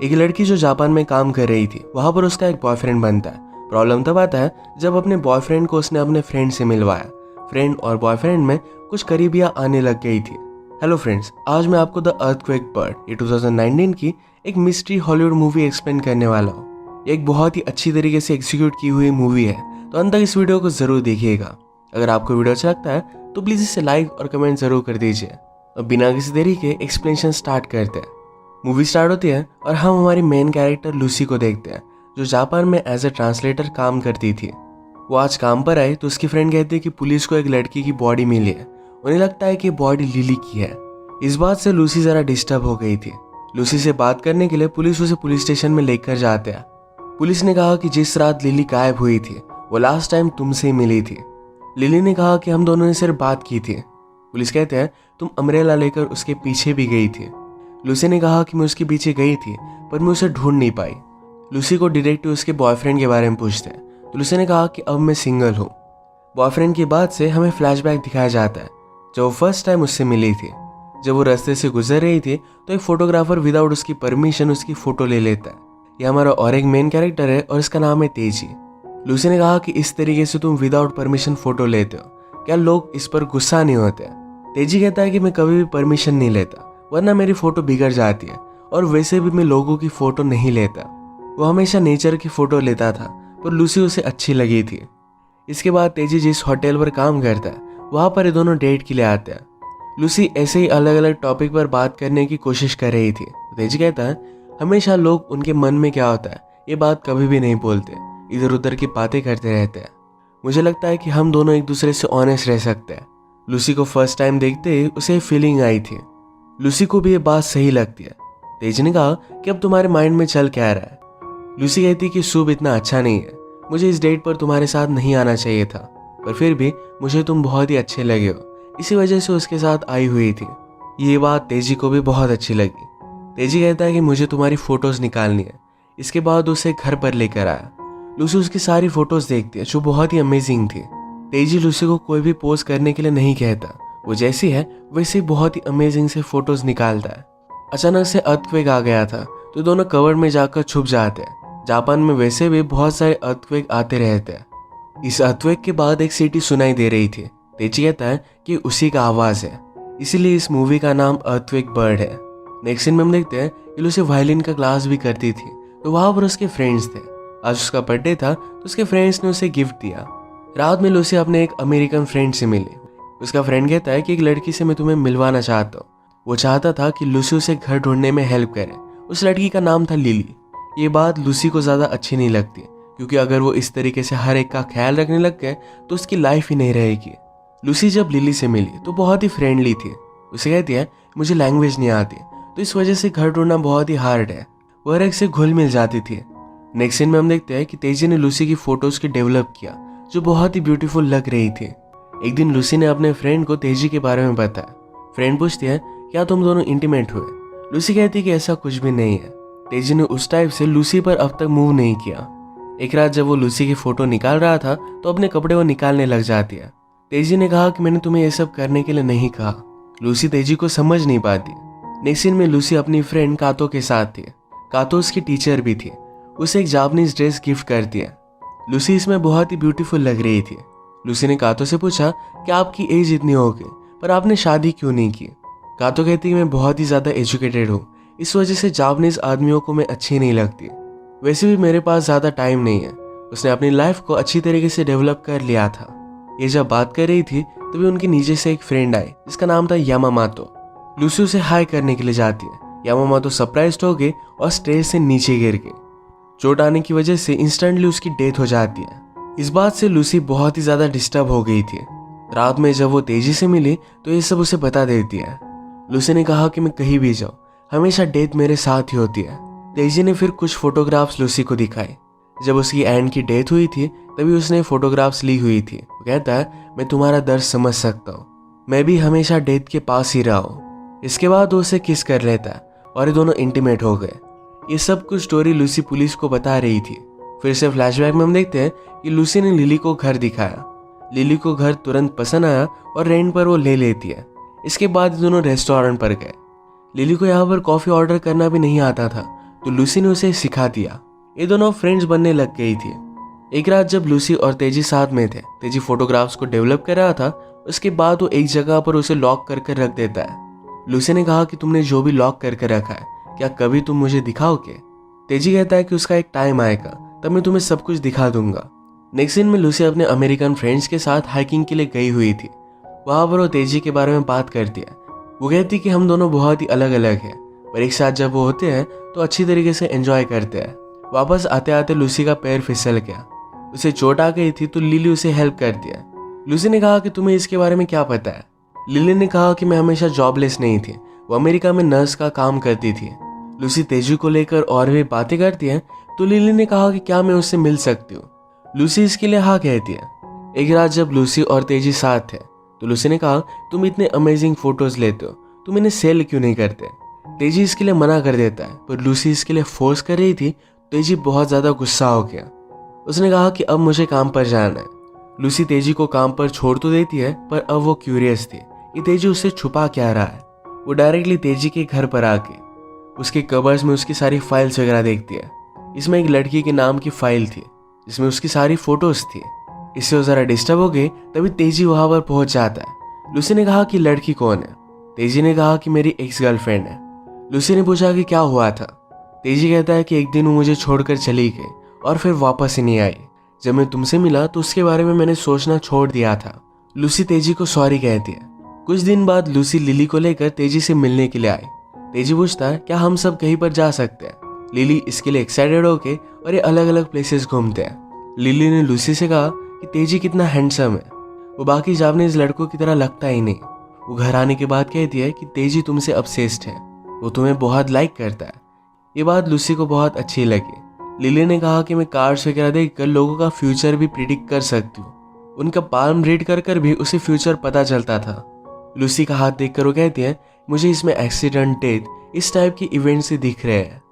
एक लड़की जो जापान में काम कर रही थी, वहां पर उसका एक बॉयफ्रेंड बनता है। प्रॉब्लम तब आता है जब अपने बॉयफ्रेंड को उसने अपने फ्रेंड से मिलवाया। फ्रेंड और बॉयफ्रेंड में कुछ करीबियां आने लग गई थी। हेलो फ्रेंड्स, आज मैं आपको द अर्थक्वेक बर्ड ये 2019 की एक मिस्ट्री हॉलीवुड मूवी एक्सप्लेन करने वाला हूँ। ये एक बहुत ही अच्छी तरीके से एग्जीक्यूट की हुई मूवी है, तो अंत तक इस वीडियो को जरूर देखिएगा। अगर आपको वीडियो अच्छा लगता है तो प्लीज इसे लाइक और कमेंट जरूर कर दीजिए। अब बिना किसी देरी के एक्सप्लेनेशन स्टार्ट करते हैं। मूवी स्टार्ट होती है और हम हमारी मेन कैरेक्टर लूसी को देखते हैं, जो जापान में एज ए ट्रांसलेटर काम करती थी। वो आज काम पर आई तो उसकी फ्रेंड कहती है कि पुलिस को एक लड़की की बॉडी मिली है। उन्हें लगता है कि बॉडी लिली की है। इस बात से लूसी जरा डिस्टर्ब हो गई थी। लूसी से बात करने के लिए पुलिस उसे पुलिस स्टेशन में लेकर जाते हैं। पुलिस ने कहा कि जिस रात लिली गायब हुई थी वो लास्ट टाइम तुमसे ही मिली थी। लिली ने कहा कि हम दोनों ने सिर्फ बात की थी। पुलिस कहते हैं तुम अम्ब्रेला लेकर उसके पीछे भी गई थी। लूसी ने कहा कि मैं उसके पीछे गई थी पर मैं उसे ढूंढ नहीं पाई। लूसी को डिटेक्टिव उसके बॉयफ्रेंड के बारे में पूछते हैं तो लूसी ने कहा कि अब मैं सिंगल हूँ। बॉयफ्रेंड की बात से हमें फ्लैशबैक दिखाया जाता है जब वो फर्स्ट टाइम उससे मिली थी। जब वो रास्ते से गुजर रही थी तो एक फोटोग्राफर विदाउट उसकी परमिशन उसकी फोटो ले लेता है। ये हमारा और एक मेन कैरेक्टर है और इसका नाम है तेजी। लूसी ने कहा कि इस तरीके से तुम विदाउट परमिशन फोटो लेते हो, क्या लोग इस पर गुस्सा नहीं होते? तेजी कहता है कि मैं कभी भी परमिशन नहीं लेता, वरना मेरी फोटो बिगड़ जाती है, और वैसे भी मैं लोगों की फोटो नहीं लेता। वो हमेशा नेचर की फोटो लेता था पर लूसी उसे अच्छी लगी थी। इसके बाद तेजी जिस होटल पर काम करता है वहां पर ये दोनों डेट के लिए आते हैं। लूसी ऐसे ही अलग अलग टॉपिक पर बात करने की कोशिश कर रही थी। तेजी कहता है हमेशा लोग उनके मन में क्या होता है ये बात कभी भी नहीं बोलते, इधर उधर की बातें करते रहते हैं। मुझे लगता है कि हम दोनों एक दूसरे से ऑनेस्ट रह सकते हैं। लूसी को फर्स्ट टाइम देखते ही उसे फीलिंग आई थी। लूसी को भी ये बात सही लगती है। तेजी ने कहा कि अब तुम्हारे माइंड में चल क्या रहा है? लूसी कहती कि सूप इतना अच्छा नहीं है, मुझे इस डेट पर तुम्हारे साथ नहीं आना चाहिए था, पर फिर भी मुझे तुम बहुत ही अच्छे लगे हो, इसी वजह से उसके साथ आई हुई थी। ये बात तेजी को भी बहुत अच्छी लगी। तेजी कहता है कि मुझे तुम्हारी फोटोज निकालनी है। इसके बाद उसे घर पर लेकर आया। लूसी उसकी सारी फोटोज देखती है जो बहुत ही अमेजिंग थी। तेजी लूसी को कोई भी पोज करने के लिए नहीं कहता, वो जैसी है वैसे बहुत ही अमेजिंग से फोटोज निकालता है। अचानक से अर्थक्वेक आ गया था तो दोनों कवर में जाकर छुप जाते हैं। जापान में वैसे भी बहुत सारे अर्थक्वेक आते रहते हैं। इस अर्थक्वेक के बाद एक सीटी सुनाई दे रही थी। तेजी कहता है कि उसी का आवाज है, इसीलिए इस मूवी का नाम अर्थक्वेक बर्ड है। नेक्स्ट सीन में हम देखते हैं कि लूसी वायलिन का क्लास भी करती थी, तो वहां पर उसके फ्रेंड्स थे। आज उसका बर्थडे था तो उसके फ्रेंड्स ने उसे गिफ्ट दिया। रात में लूसी अपने एक अमेरिकन फ्रेंड से मिली। उसका फ्रेंड कहता है कि एक लड़की से मैं तुम्हें मिलवाना चाहता हूँ। वो चाहता था कि लूसी उसे घर ढूंढने में हेल्प करे। उस लड़की का नाम था लिली। ये बात लूसी को ज़्यादा अच्छी नहीं लगती, क्योंकि अगर वो इस तरीके से हर एक का ख्याल रखने लग गए तो उसकी लाइफ ही नहीं रहेगी। लूसी जब लिली से मिली तो बहुत ही फ्रेंडली थी। उसे कहती है मुझे लैंग्वेज नहीं आती, तो इस वजह से घर ढूंढना बहुत ही हार्ड है। वो हर एक से घुल मिल जाती थी। नेक्स्ट सीन में हम देखते हैं कि तेजी ने लूसी की फोटोज की डेवलप किया, जो बहुत ही ब्यूटीफुल लग रही थी। एक दिन लूसी ने अपने फ्रेंड को तेजी के बारे में बताया। फ्रेंड पूछती है क्या तुम दोनों इंटीमेट हुए? लूसी कहती है कि ऐसा कुछ भी नहीं है। तेजी ने उस टाइप से लूसी पर अब तक मूव नहीं किया। एक रात जब वो लूसी की फोटो निकाल रहा था तो अपने कपड़े वो निकालने लग जाती है। तेजी ने कहा कि मैंने तुम्हें ये सब करने के लिए नहीं कहा। लूसी तेजी को समझ नहीं पाती। नेक्स्ट सीन में लूसी अपनी फ्रेंड कातो के साथ थी। कातो उसकी टीचर भी थी। उसे एक जापानीज ड्रेस गिफ्ट करती है। लूसी इसमें बहुत ही ब्यूटीफुल लग रही थी। लूसी ने कातो से पूछा कि आपकी एज इतनी हो गई पर आपने शादी क्यों नहीं की? कातो कहती है मैं बहुत ही ज़्यादा एजुकेटेड हूँ, इस वजह से जापानीज आदमियों को मैं अच्छी नहीं लगती। वैसे भी मेरे पास ज़्यादा टाइम नहीं है। उसने अपनी लाइफ को अच्छी तरीके से डेवलप कर लिया था। ये जब बात कर रही थी तभी उनके नीचे से एक फ्रेंड आई जिसका नाम था यामामातो। लूसी उसे हाई करने के लिए जाती है। यामामातो सरप्राइज्ड हो गई और स्टेज से नीचे गिर गई। चोट आने की वजह से इंस्टेंटली उसकी डेथ हो जाती है। इस बात से लूसी बहुत ही ज़्यादा डिस्टर्ब हो गई थी। रात में जब वो तेजी से मिली तो ये सब उसे बता देती है। लूसी ने कहा कि मैं कहीं भी जाऊँ हमेशा डेथ मेरे साथ ही होती है। तेजी ने फिर कुछ फोटोग्राफ्स लूसी को दिखाए। जब उसकी एंड की डेथ हुई थी तभी उसने फोटोग्राफ्स ली हुई थी। वो कहता है मैं तुम्हारा दर्द समझ सकता हूँ, मैं भी हमेशा डेथ के पास ही रहा हूँ। इसके बाद वो उसे किस कर लेता है और ये दोनों इंटीमेट हो गए। ये सब कुछ स्टोरी लूसी पुलिस को बता रही थी। फिर से फ्लैशबैक में हम देखते हैं कि लूसी ने लिली को घर दिखाया। लिली को घर तुरंत पसंद आया और रेंट पर वो ले लेती है। इसके बाद दोनों रेस्टोरेंट पर गए। लिली को यहाँ पर कॉफ़ी ऑर्डर करना भी नहीं आता था, तो लूसी ने उसे सिखा दिया। ये दोनों फ्रेंड्स बनने लग गई थी। एक रात जब लूसी और तेजी साथ में थे, तेजी फोटोग्राफ्स को डेवलप कर रहा था। उसके बाद वो एक जगह पर उसे लॉक कर रख देता है। लूसी ने कहा कि तुमने जो भी लॉक करके रखा है, क्या कभी तुम मुझे दिखाओगे? तेजी कहता है कि उसका एक टाइम आएगा, तब मैं तुम्हें सब कुछ दिखा दूंगा। नेक्स्ट सीन में लूसी अपने अमेरिकन फ्रेंड्स के साथ हाइकिंग के लिए गई हुई थी। वहां पर वो तेजी के बारे में बात करती है। वो कहती कि हम दोनों बहुत ही अलग अलग हैं, पर एक साथ जब वो होते हैं तो अच्छी तरीके से एंजॉय करते हैं। वापस आते आते लूसी का पैर फिसल गया, उसे चोट आ गई थी, तो लिली उसे हेल्प करती है। लूसी ने कहा कि तुम्हें इसके बारे में क्या पता है? लिली ने कहा कि मैं हमेशा जॉबलेस नहीं थी, वो अमेरिका में नर्स का काम करती थी। लूसी तेजी को लेकर और भी बातें करती है, तो लिली ने कहा कि क्या मैं उससे मिल सकती हूँ? लूसी इसके लिए हाँ कहती है। एक रात जब लूसी और तेजी साथ थे, तो लूसी ने कहा तुम इतने अमेजिंग फोटोज लेते हो, तुम इन्हें सेल क्यों नहीं करते? तेजी इसके लिए मना कर देता है, पर लूसी इसके लिए फोर्स कर रही थी। तेजी बहुत ज्यादा गुस्सा हो गया। उसने कहा कि अब मुझे काम पर जाना है। लूसी तेजी को काम पर छोड़ तो देती है, पर अब वो क्यूरियस थी कि तेजी उससे छुपा क्या रहा है। वो डायरेक्टली तेजी के घर पर आके उसके कवर्स में उसकी सारी फाइल्स वगैरह देखती है। इसमें एक लड़की के नाम की फाइल थी जिसमें उसकी सारी फोटोज थी। इससे वो जरा डिस्टर्ब हो गई, तभी तेजी वहां पर पहुंच जाता है। लूसी ने कहा कि लड़की कौन है? तेजी ने कहा कि मेरी एक्स गर्लफ्रेंड है। लूसी ने पूछा कि क्या हुआ था? तेजी कहता है कि एक दिन वो मुझे छोड़कर चली गई और फिर वापस ही नहीं आई। जब मैं तुमसे मिला तो उसके बारे में मैंने सोचना छोड़ दिया था। लूसी तेजी को सॉरी कहती है। कुछ दिन बाद लूसी लिली को लेकर तेजी से मिलने के लिए आई। तेजी पूछता है क्या हम सब कहीं पर जा सकते हैं? लिली इसके लिए एक्साइटेड होके और ये अलग अलग प्लेसेस घूमते हैं। लिली ने लूसी से कहा कि तेजी कितना हैंडसम है, वो बाकी जापानीज लड़कों की तरह लगता ही नहीं। वो घर आने के बाद कहती है कि तेजी तुमसे ऑब्सेस्ड है, वो तुम्हें बहुत लाइक करता है। ये बात लूसी को बहुत अच्छी लगी। लिली ने कहा कि मैं कार्ड्स वगैरह देखकर लोगों का फ्यूचर भी प्रिडिक्ट कर सकती हूँ। उनका पाल्म रीड कर भी उसे फ्यूचर पता चलता था। लूसी का हाथ देखकर वो कहती है मुझे इसमें एक्सीडेंट, डेथ, इस टाइप के इवेंट से दिख रहे हैं।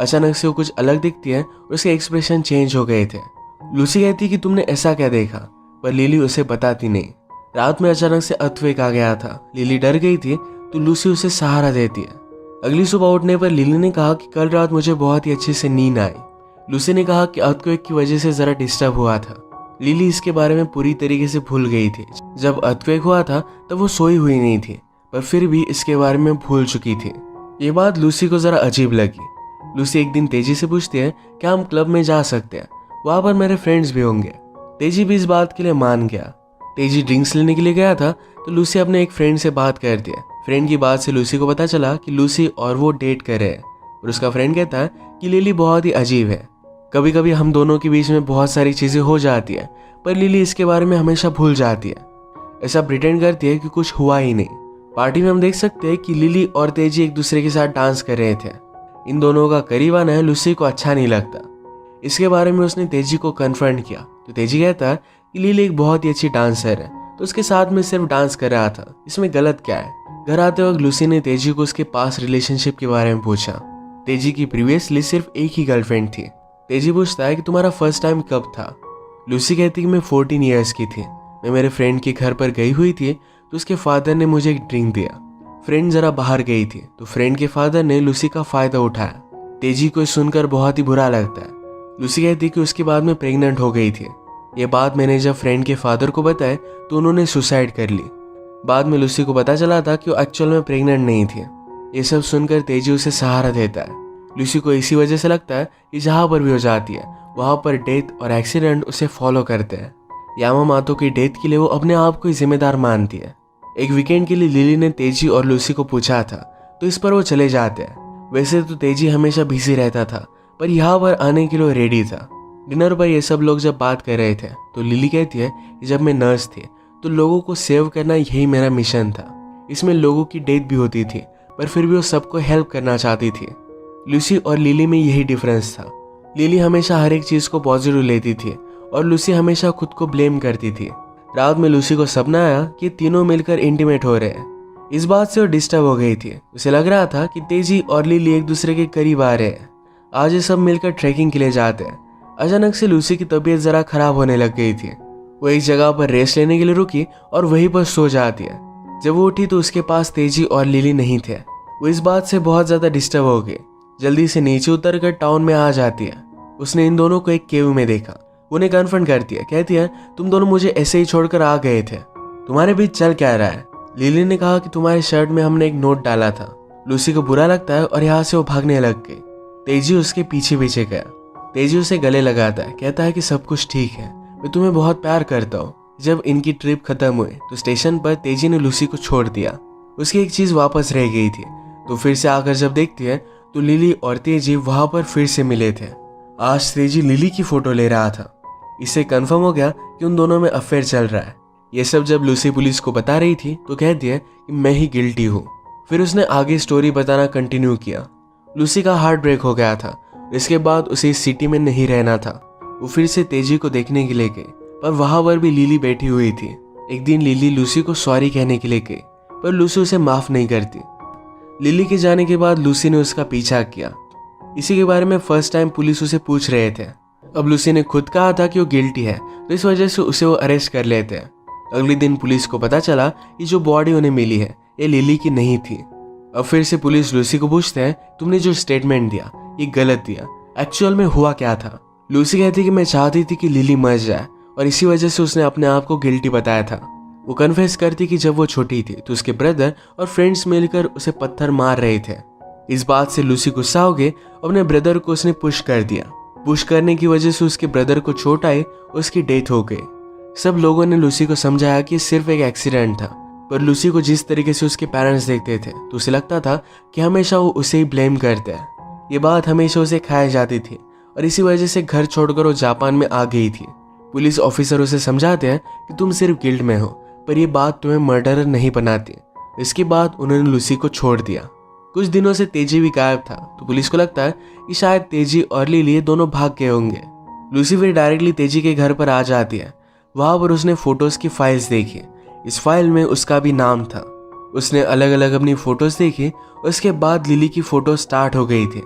अचानक से वो कुछ अलग दिखती है और उसके एक्सप्रेशन चेंज हो गए थे। लूसी कहती कि तुमने ऐसा क्या देखा? पर लिली उसे बताती नहीं। रात में अचानक से अर्थक्वेक आ गया था। लिली डर गई थी, तो लूसी उसे सहारा देती है। अगली सुबह उठने पर लिली ने कहा कि कल रात मुझे बहुत ही अच्छे से नींद आई। लूसी ने कहा कि अर्थक्वेक की वजह से जरा डिस्टर्ब हुआ था। लिली इसके बारे में पूरी तरीके से भूल गई थी। जब अर्थक्वेक हुआ था तब वो सोई हुई नहीं थी, पर फिर भी इसके बारे में भूल चुकी थी। ये बात लूसी को जरा अजीब लगी। लूसी एक दिन तेजी से पूछती है क्या हम क्लब में जा सकते हैं, वहां पर मेरे फ्रेंड्स भी होंगे। तेजी भी इस बात के लिए मान गया। तेजी ड्रिंक्स लेने के लिए गया था, तो लूसी अपने एक फ्रेंड से बात करती है। फ्रेंड की बात से लूसी को पता चला कि लूसी और वो डेट कर रहे हैं, और उसका फ्रेंड कहता है कि लिली बहुत ही अजीब है, कभी कभी हम दोनों के बीच में बहुत सारी चीजें हो जाती है, पर लिली इसके बारे में हमेशा भूल जाती है। ऐसा प्रिटेंड करती है कि कुछ हुआ ही नहीं। पार्टी में हम देख सकते हैं कि लिली और तेजी एक दूसरे के साथ डांस कर रहे थे। इन दोनों का करीब आना लूसी को अच्छा नहीं लगता। इसके बारे में उसने तेजी को कन्फ्रंट किया, तो तेजी कहता है कि लिली एक बहुत ही अच्छी डांसर है, तो उसके साथ में सिर्फ डांस कर रहा था, इसमें गलत क्या है? घर आते वक्त लूसी ने तेजी को उसके पास रिलेशनशिप के बारे में पूछा। तेजी की प्रीवियसली सिर्फ एक ही गर्लफ्रेंड थी। तेजी पूछता है कि तुम्हारा फर्स्ट टाइम कब था? लूसी कहती कि मैं 14 ईयर्स की थी। मैं मेरे फ्रेंड के घर पर गई हुई थी, तो उसके फादर ने मुझे एक ड्रिंक दिया। फ्रेंड जरा बाहर गई थी, तो फ्रेंड के फादर ने लूसी का फायदा उठाया। तेजी को सुनकर बहुत ही बुरा लगता है। लूसी कहती कि उसके बाद में प्रेग्नेंट हो गई थी। ये बात मैंने जब फ्रेंड के फादर को बताया तो उन्होंने सुसाइड कर ली। बाद में लूसी को पता चला था कि वो एक्चुअल में प्रेग्नेंट नहीं थी। ये सब सुनकर तेजी उसे सहारा देता है। लूसी को इसी वजह से लगता है कि जहाँ पर भी हो जाती है वहाँ पर डेथ और एक्सीडेंट उसे फॉलो करते हैं। यामामोतो की डेथ के लिए वो अपने आप को ही जिम्मेदार मानती है। एक वीकेंड के लिए लिली ने तेजी और लूसी को पूछा था, तो इस पर वो चले जाते हैं। वैसे तो तेजी हमेशा बिजी रहता था, पर यहाँ पर आने के लिए रेडी था। डिनर पर ये सब लोग जब बात कर रहे थे, तो लिली कहती है कि जब मैं नर्स थी तो लोगों को सेव करना यही मेरा मिशन था। इसमें लोगों की डेथ भी होती थी, पर फिर भी वो सबको हेल्प करना चाहती थी। लूसी और लिली में यही डिफरेंस था। लिली हमेशा हर एक चीज को पॉजिटिव लेती थी और लूसी हमेशा खुद को ब्लेम करती थी। रात में लूसी को सपना आया कि तीनों मिलकर इंटीमेट हो रहे हैं। इस बात से वो डिस्टर्ब हो गई थी। उसे लग रहा था कि तेजी और लिली एक दूसरे के करीब आ रहे हैं। आज ये सब मिलकर ट्रैकिंग के लिए जाते हैं। अचानक से लूसी की तबीयत जरा खराब होने लग गई थी। वो एक जगह पर रेस्ट लेने के लिए रुकी और वहीं पर सो जाती है। जब वो उठी तो उसके पास तेजी और लिली नहीं थे। वो इस बात से बहुत ज्यादा डिस्टर्ब हो गई। जल्दी से नीचे उतरकर टाउन में आ जाती है। उसने इन दोनों को एक केव में देखा। उन्हें कन्फ्रंट करती है, कहती है तुम दोनों मुझे ऐसे ही छोड़कर आ गए थे, तुम्हारे बीच चल क्या रहा है। लिली ने कहा कि तुम्हारे शर्ट में हमने एक नोट डाला था। लूसी को बुरा लगता है और यहाँ से वो भागने लग गई। तेजी उसके पीछे पीछे गया। तेजी उसे गले लगाता है, कहता है कि सब कुछ ठीक है, मैं तुम्हें बहुत प्यार करता हूँ। जब इनकी ट्रिप खत्म हुई तो स्टेशन पर तेजी ने लूसी को छोड़ दिया। उसकी एक चीज वापस रह गई थी, तो फिर से आकर जब देखती है तो लिली और तेजी वहां पर फिर से मिले थे। आज तेजी लिली की फोटो ले रहा था। इससे कंफर्म हो गया कि उन दोनों में अफेयर चल रहा है। ये सब जब लूसी पुलिस को बता रही थी तो कहती है कि मैं ही गिल्टी हूँ। फिर उसने आगे स्टोरी बताना कंटिन्यू किया। लूसी का हार्ट ब्रेक हो गया था। इसके बाद उसे इस सिटी में नहीं रहना था। वो फिर से तेजी को देखने के लिए गई, पर वहां पर भी लिली बैठी हुई थी। एक दिन लिली लूसी को सॉरी कहने के लिए गई, पर लूसी उसे माफ नहीं करती। लिली के जाने के बाद लूसी ने उसका पीछा किया। इसी के बारे में फर्स्ट टाइम पुलिस उसे पूछ रहे थे। अब लूसी ने खुद कहा था कि वो गिल्टी है, तो इस वजह से उसे वो अरेस्ट कर लेते हैं। अगले दिन पुलिस को पता चला कि जो बॉडी उन्हें मिली है ये लिली की नहीं थी। अब फिर से पुलिस लूसी को पूछते हैं तुमने जो स्टेटमेंट दिया ये गलत दिया, एक्चुअल में हुआ क्या था। लूसी कहती कि मैं चाहती थी कि लिली मर जाए और इसी वजह से उसने अपने आप को गिल्टी बताया था। वो कन्फेस करती कि जब वो छोटी थी तो उसके ब्रदर और फ्रेंड्स मिलकर उसे पत्थर मार रहे थे। इस बात से लूसी गुस्सा हो गई। अपने ब्रदर को उसने पुश कर दिया। पुश करने की वजह से उसके ब्रदर को चोट आई, उसकी डेथ हो गई। सब लोगों ने लूसी को समझाया कि सिर्फ एक एक्सीडेंट था, पर लूसी को जिस तरीके से उसके पेरेंट्स देखते थे तो उसे लगता था कि हमेशा वो उसे ही ब्लेम करते हैं। ये बात हमेशा उसे खाई जाती थी और इसी वजह से घर छोड़कर वो जापान में आ गई थी। पुलिस ऑफिसर उसे समझाते हैं कि तुम सिर्फ गिल्ट में हो, पर यह बात तुम्हें मर्डरर नहीं बनाती। इसके बाद उन्होंने लूसी को छोड़ दिया। कुछ दिनों से तेजी भी गायब था, तो पुलिस को लगता है कि शायद तेजी और लिली दोनों भाग गए होंगे। लूसी फिर डायरेक्टली तेजी के घर पर आ जाती है। वहां पर उसने फोटोज की फाइल्स देखी। इस फाइल में उसका भी नाम था। उसने अलग अलग अपनी फोटोज देखी। उसके बाद लिली की फोटो स्टार्ट हो गई थी।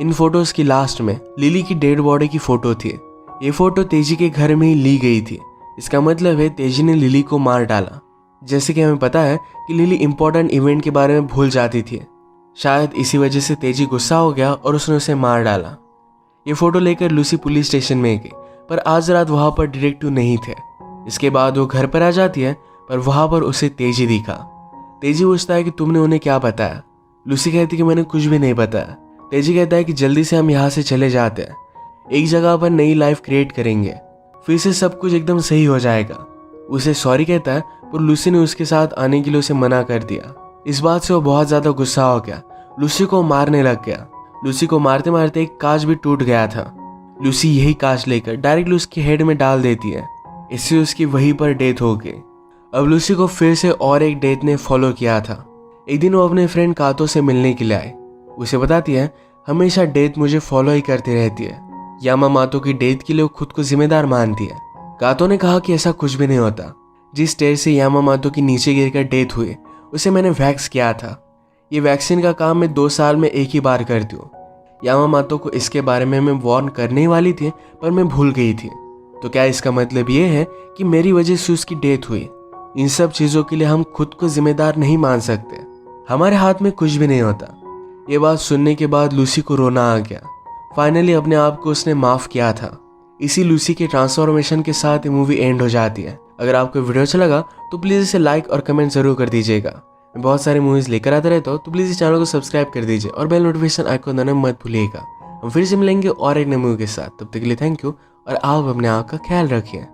इन फोटोज की लास्ट में लिली की डेड बॉडी की फोटो थी। ये फोटो तेजी के घर में ही ली गई थी। इसका मतलब है तेजी ने लिली को मार डाला। जैसे कि हमें पता है कि लिली इंपॉर्टेंट इवेंट के बारे में भूल जाती थी। शायद इसी वजह से तेजी गुस्सा हो गया और उसने उसे मार डाला। ये फोटो लेकर लूसी पुलिस स्टेशन में गई, पर आज रात वहां पर डिटेक्टिव नहीं थे। इसके बाद वो घर पर आ जाती है, पर वहां पर उसे तेजी दिखा। तेजी पूछता है कि तुमने उन्हें क्या बताया। लूसी कहती कि मैंने कुछ भी नहीं बताया। तेजी कहता है कि जल्दी से हम यहाँ से चले जाते हैं, एक जगह पर नई लाइफ क्रिएट करेंगे, फिर से सब कुछ एकदम सही हो जाएगा। उसे सॉरी कहता है, पर लूसी ने उसके साथ आने के लिए उसे मना कर दिया। इस बात से वो बहुत ज्यादा गुस्सा हो गया। लूसी को मारने लग गया। लूसी को मारते मारते एक कांच भी टूट गया था। लूसी यही कांच लेकर डायरेक्टली उसके हेड में डाल देती है। इससे उसकी वहीं पर डेथ हो गई। अब लूसी को फिर से और एक डेथ ने फॉलो किया था। एक दिन वो अपने फ्रेंड कातो से मिलने के लिए आई। उसे बताती है हमेशा डेथ मुझे फॉलो ही करती रहती है। यामामातो की डेथ के लिए वो खुद को जिम्मेदार मानती है। कातो ने कहा कि ऐसा कुछ भी नहीं होता। जिस स्टेयर से यामामातो की नीचे गिरकर डेथ हुई उसे मैंने वैक्स किया था। ये वैक्सीन का काम मैं 2 साल में एक ही बार करती हूँ। यामामातो को इसके बारे में मैं वार्न करने वाली थी, पर मैं भूल गई थी। तो क्या इसका मतलब ये है कि मेरी वजह से उसकी डेथ हुई? इन सब चीजों के लिए हम खुद को जिम्मेदार नहीं मान सकते। हमारे हाथ में कुछ भी नहीं होता। ये बात सुनने के बाद लूसी को रोना आ गया। फाइनली अपने आप को उसने माफ किया था। इसी लूसी के ट्रांसफॉर्मेशन के साथ ये मूवी एंड हो जाती है। अगर आपको वीडियो अच्छा लगा तो प्लीज़ इसे लाइक और कमेंट जरूर कर दीजिएगा। मैं बहुत सारी मूवीज़ लेकर आता रहता हूँ, तो प्लीज़ इस चैनल को सब्सक्राइब कर दीजिए और बेल नोटिफिकेशन आइकन दबाना मत भूलिएगा। हम फिर से मिलेंगे और एक नई मूवी के साथ। तब तक के लिए थैंक यू और आप अपने आप का ख्याल रखिए।